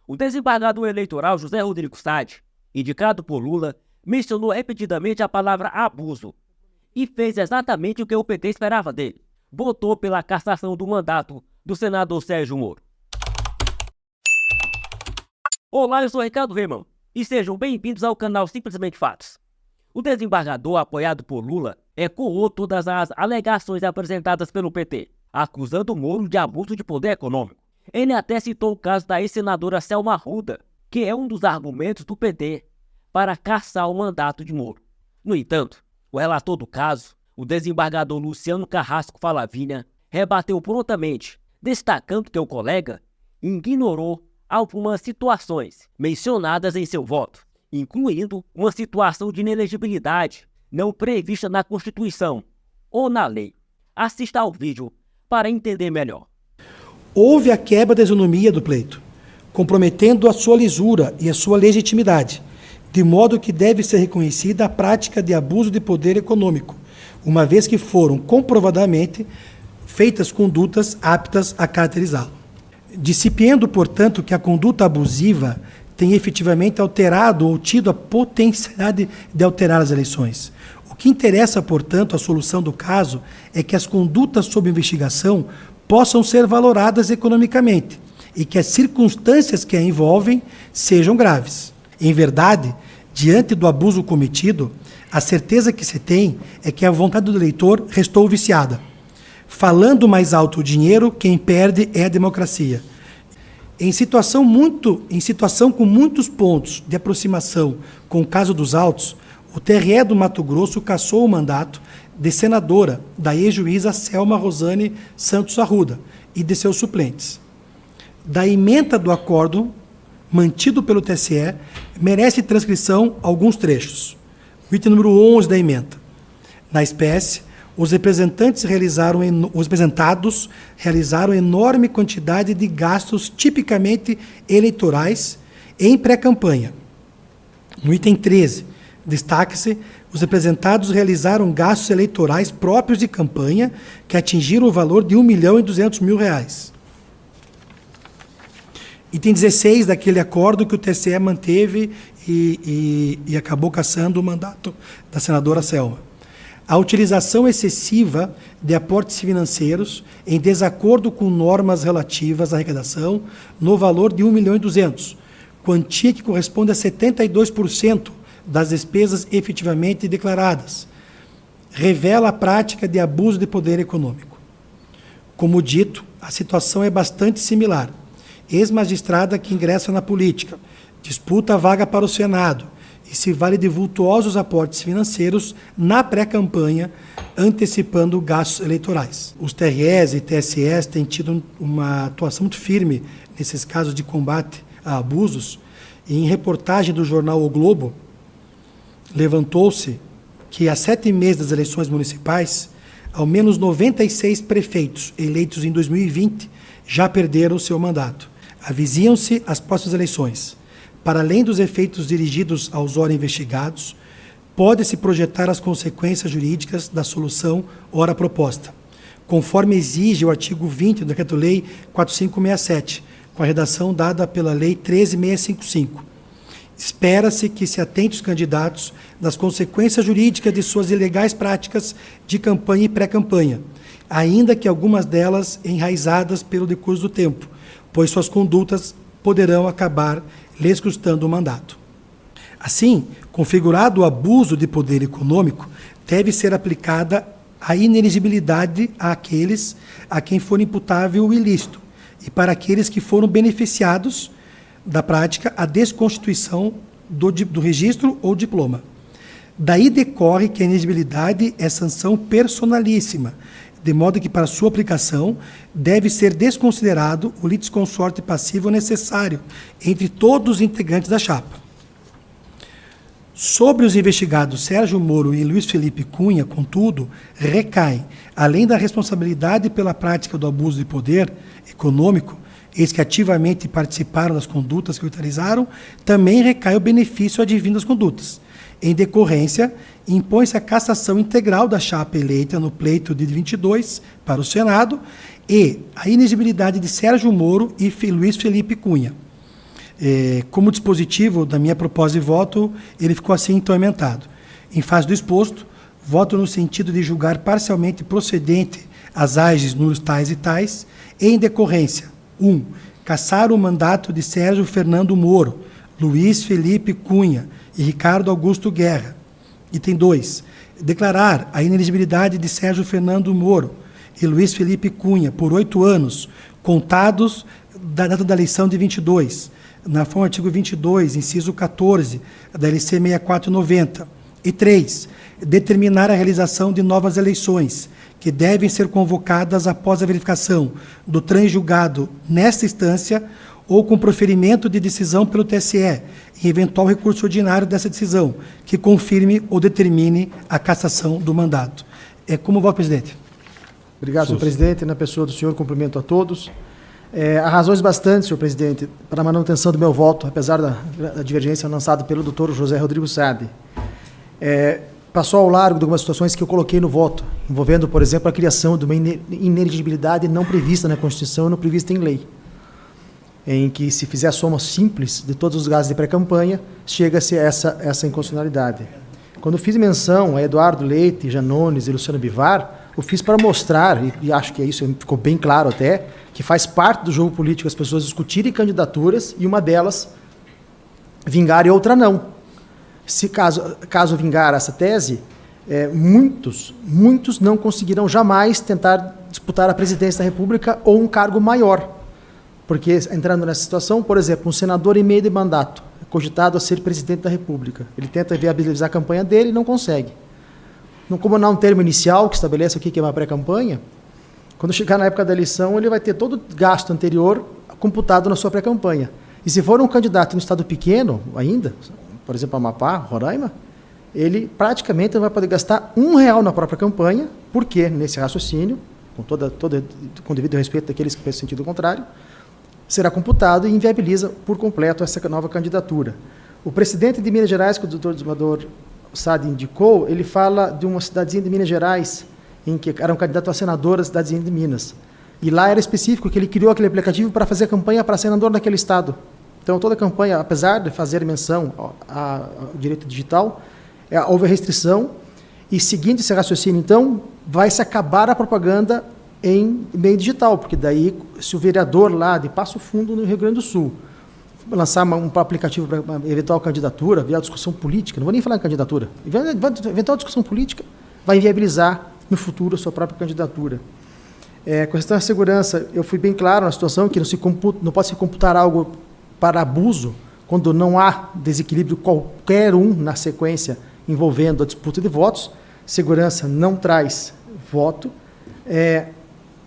O desembargador eleitoral José Rodrigo Sade, indicado por Lula, mencionou repetidamente a palavra abuso e fez exatamente o que o PT esperava dele. Votou pela cassação do mandato do senador Sérgio Moro. Olá, eu sou Ricardo Reman e sejam bem-vindos ao canal Simplesmente Fatos. O desembargador, apoiado por Lula, ecoou todas as alegações apresentadas pelo PT, acusando Moro de abuso de poder econômico. Ele até citou o caso da ex-senadora Selma Arruda, que é um dos argumentos do PT para cassar o mandato de Moro. No entanto, o relator do caso, o desembargador Luciano Carrasco Falavinha, rebateu prontamente, destacando que o colega ignorou algumas situações mencionadas em seu voto, incluindo uma situação de inelegibilidade não prevista na Constituição ou na lei. Assista ao vídeo para entender melhor. Houve a quebra da isonomia do pleito, comprometendo a sua lisura e a sua legitimidade, de modo que deve ser reconhecida a prática de abuso de poder econômico, uma vez que foram comprovadamente feitas condutas aptas a caracterizá-lo. Discipindo, portanto, que a conduta abusiva tem efetivamente alterado ou tido a potencialidade de alterar as eleições. O que interessa, portanto, a solução do caso é que as condutas sob investigação possam ser valoradas economicamente e que as circunstâncias que a envolvem sejam graves. Em verdade, diante do abuso cometido, a certeza que se tem é que a vontade do eleitor restou viciada. Falando mais alto o dinheiro, quem perde é a democracia. Em situação com muitos pontos de aproximação com o caso dos autos, o TRE do Mato Grosso cassou o mandato de senadora da ex-juíza Selma Rosane Santos Arruda e de seus suplentes. Da ementa do acordo mantido pelo TSE, merece transcrição alguns trechos. O item número 11 da ementa. Na espécie, os representados realizaram enorme quantidade de gastos tipicamente eleitorais em pré-campanha. No item 13, destaque-se, os representados realizaram gastos eleitorais próprios de campanha que atingiram o valor de R$ 1.200.000. Item 16 daquele acordo que o TSE manteve e acabou cassando o mandato da senadora Selma. A utilização excessiva de aportes financeiros em desacordo com normas relativas à arrecadação no valor de R$ 1.200.000, quantia que corresponde a 72% das despesas efetivamente declaradas, revela a prática de abuso de poder econômico. Como dito, a situação é bastante similar. Ex-magistrada que ingressa na política, disputa a vaga para o Senado e se vale de vultuosos aportes financeiros na pré-campanha, antecipando gastos eleitorais. Os TREs e TSEs têm tido uma atuação muito firme nesses casos de combate a abusos, e em reportagem do jornal O Globo, levantou-se que há 7 meses das eleições municipais, ao menos 96 prefeitos eleitos em 2020 já perderam o seu mandato. Avizinham-se as próximas eleições. Para além dos efeitos dirigidos aos ora investigados, pode-se projetar as consequências jurídicas da solução ora proposta, conforme exige o artigo 20 do Decreto-Lei 4567, com a redação dada pela Lei 13655. Espera-se que se atente os candidatos das consequências jurídicas de suas ilegais práticas de campanha e pré-campanha, ainda que algumas delas enraizadas pelo decurso do tempo, pois suas condutas poderão acabar lhes custando o mandato. Assim, configurado o abuso de poder econômico, deve ser aplicada a inelegibilidade àqueles a quem for imputável o ilícito e para aqueles que foram beneficiados da prática a desconstituição do registro ou diploma. Daí decorre que a inelegibilidade é sanção personalíssima, de modo que para sua aplicação deve ser desconsiderado o litisconsorte passivo necessário entre todos os integrantes da chapa. Sobre os investigados Sérgio Moro e Luiz Felipe Cunha, contudo, recai, além da responsabilidade pela prática do abuso de poder econômico, eles que ativamente participaram das condutas que utilizaram, também recai o benefício advindo das condutas. Em decorrência, impõe-se a cassação integral da chapa eleita no pleito de 22 para o Senado e a inexigibilidade de Sérgio Moro e Luiz Felipe Cunha. Como dispositivo da minha proposta de voto, ele ficou assim então emendado. Em face do exposto, voto no sentido de julgar parcialmente procedente as AGEs nos tais e tais, em decorrência: 1. Cassar o mandato de Sérgio Fernando Moro, Luiz Felipe Cunha e Ricardo Augusto Guerra. Item 2. Declarar a inelegibilidade de Sérgio Fernando Moro e Luiz Felipe Cunha por 8 anos, contados da data da eleição de 22, na forma do artigo 22, inciso 14, da LC 6490. E 3. Determinar a realização de novas eleições, que devem ser convocadas após a verificação do transjulgado nesta instância ou com proferimento de decisão pelo TSE, em eventual recurso ordinário dessa decisão, que confirme ou determine a cassação do mandato. Como voto, presidente? Obrigado, senhor presidente. Na pessoa do senhor, cumprimento a todos. Há razões bastantes, senhor presidente, para a manutenção do meu voto, apesar da divergência lançada pelo doutor José Rodrigo Sade. Passou ao largo de algumas situações que eu coloquei no voto, envolvendo, por exemplo, a criação de uma inelegibilidade não prevista na Constituição e não prevista em lei, em que, se fizer a soma simples de todos os gastos de pré-campanha, chega-se a essa inconstitucionalidade. Quando fiz menção a Eduardo Leite, Janones e Luciano Bivar, eu fiz para mostrar, e acho que isso ficou bem claro até, que faz parte do jogo político as pessoas discutirem candidaturas e uma delas vingar e outra não. Se caso vingar essa tese, muitos não conseguirão jamais tentar disputar a presidência da República ou um cargo maior. Porque, entrando nessa situação, por exemplo, um senador em meio de mandato, cogitado a ser presidente da República, ele tenta viabilizar a campanha dele e não consegue. Como não há um termo inicial que estabelece o que é uma pré-campanha, quando chegar na época da eleição, ele vai ter todo o gasto anterior computado na sua pré-campanha. E se for um candidato em um estado pequeno ainda, por exemplo, Amapá, Roraima, ele praticamente não vai poder gastar R$1 na própria campanha, porque, nesse raciocínio, com devido respeito daqueles que pensam sentido contrário, será computado e inviabiliza por completo essa nova candidatura. O presidente de Minas Gerais, que o doutor Desembargador Sade indicou, ele fala de uma cidadezinha de Minas Gerais, em que era um candidato a senador da cidadezinha de Minas. E lá era específico que ele criou aquele aplicativo para fazer campanha para senador naquele estado. Então, toda a campanha, apesar de fazer menção ao direito digital, houve restrição, e seguindo esse raciocínio, então, vai-se acabar a propaganda em meio digital, porque daí, se o vereador lá de Passo Fundo, no Rio Grande do Sul, lançar um aplicativo para eventual candidatura, via discussão política, não vou nem falar em candidatura, eventual discussão política, vai inviabilizar no futuro a sua própria candidatura. Com questão da segurança, eu fui bem claro na situação que não pode se computar algo para abuso quando não há desequilíbrio qualquer na sequência envolvendo a disputa de votos. Segurança não traz voto.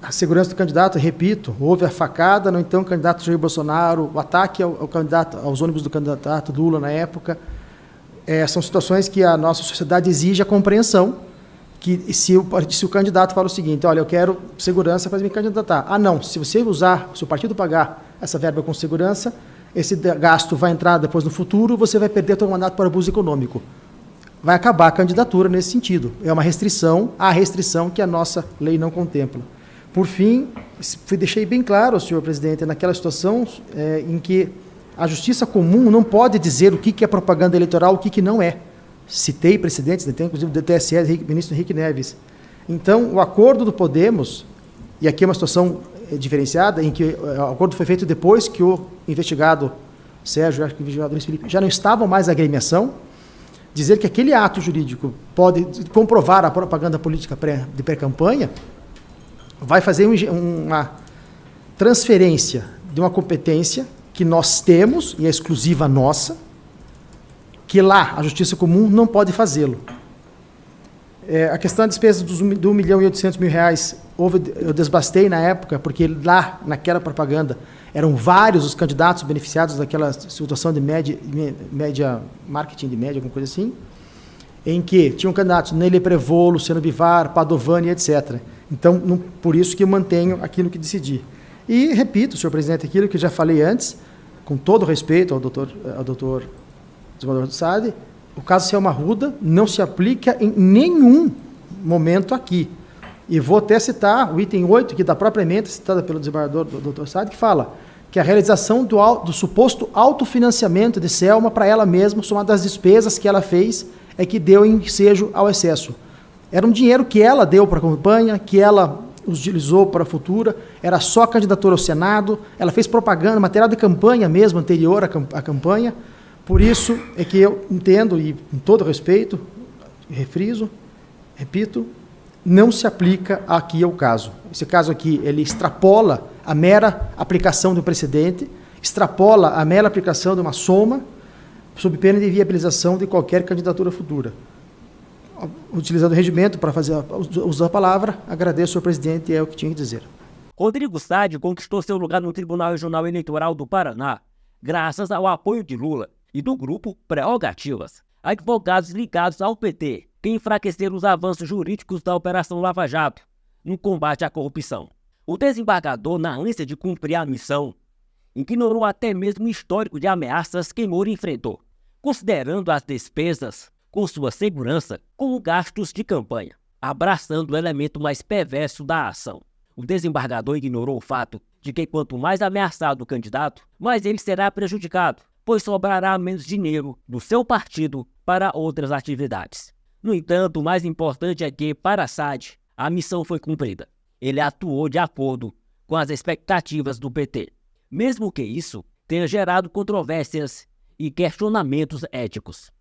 A segurança do candidato, repito, houve a facada, no então candidato Jair Bolsonaro, o ataque aos ônibus do candidato Lula na época. São situações que a nossa sociedade exige a compreensão, que se o candidato fala o seguinte: olha, eu quero segurança para me candidatar. Não, se o partido pagar essa verba com segurança, esse gasto vai entrar depois no futuro, você vai perder todo o mandato por abuso econômico. Vai acabar a candidatura nesse sentido. É uma restrição, a restrição que a nossa lei não contempla. Por fim, deixei bem claro, senhor presidente, naquela situação em que a justiça comum não pode dizer o que é propaganda eleitoral, o que não é. Citei precedentes, inclusive do TSE, ministro Henrique Neves. Então, o acordo do Podemos, e aqui é uma situação diferenciada, em que o acordo foi feito depois que o investigado Sérgio, acho que o investigado Luiz Felipe, já não estavam mais na agremiação, dizer que aquele ato jurídico pode comprovar a propaganda política de pré-campanha, vai fazer uma transferência de uma competência que nós temos, e é exclusiva nossa, que lá a Justiça Comum não pode fazê-lo. A questão da despesa dos R$1.800.000, eu desbastei na época, porque lá, naquela propaganda, eram vários os candidatos beneficiados daquela situação de média, marketing de média, alguma coisa assim, em que tinham candidatos Nele Prevô, Luciano Bivar, Padovani, etc. Então, por isso que eu mantenho aquilo que decidi. E repito, senhor presidente, aquilo que já falei antes, com todo respeito ao doutor Desembargador Sade, o caso Selma Arruda não se aplica em nenhum momento aqui. E vou até citar o item 8, que da própria emenda, citada pelo desembargador, do Dr. Sade, que fala que a realização do suposto autofinanciamento de Selma para ela mesma, somado às despesas que ela fez, é que deu ensejo ao excesso. Era um dinheiro que ela deu para a campanha, que ela utilizou para a futura, era só candidatura ao Senado, ela fez propaganda, material de campanha mesmo, anterior à campanha. Por isso é que eu entendo, e com todo respeito, repito, não se aplica aqui ao caso. Esse caso aqui, ele extrapola a mera aplicação do precedente, extrapola a mera aplicação de uma soma, sob pena de viabilização de qualquer candidatura futura. Utilizando o regimento para usar a palavra, agradeço ao presidente e é o que tinha que dizer. Rodrigo Sade conquistou seu lugar no Tribunal Regional Eleitoral do Paraná, graças ao apoio de Lula e do grupo Prerrogativas, advogados ligados ao PT, que enfraqueceram os avanços jurídicos da Operação Lava Jato no combate à corrupção. O desembargador, na ânsia de cumprir a missão, ignorou até mesmo o histórico de ameaças que Moro enfrentou, considerando as despesas com sua segurança como gastos de campanha, abraçando o elemento mais perverso da ação. O desembargador ignorou o fato de que quanto mais ameaçado o candidato, mais ele será prejudicado, pois sobrará menos dinheiro do seu partido para outras atividades. No entanto, o mais importante é que, para Sade, a missão foi cumprida. Ele atuou de acordo com as expectativas do PT, mesmo que isso tenha gerado controvérsias e questionamentos éticos.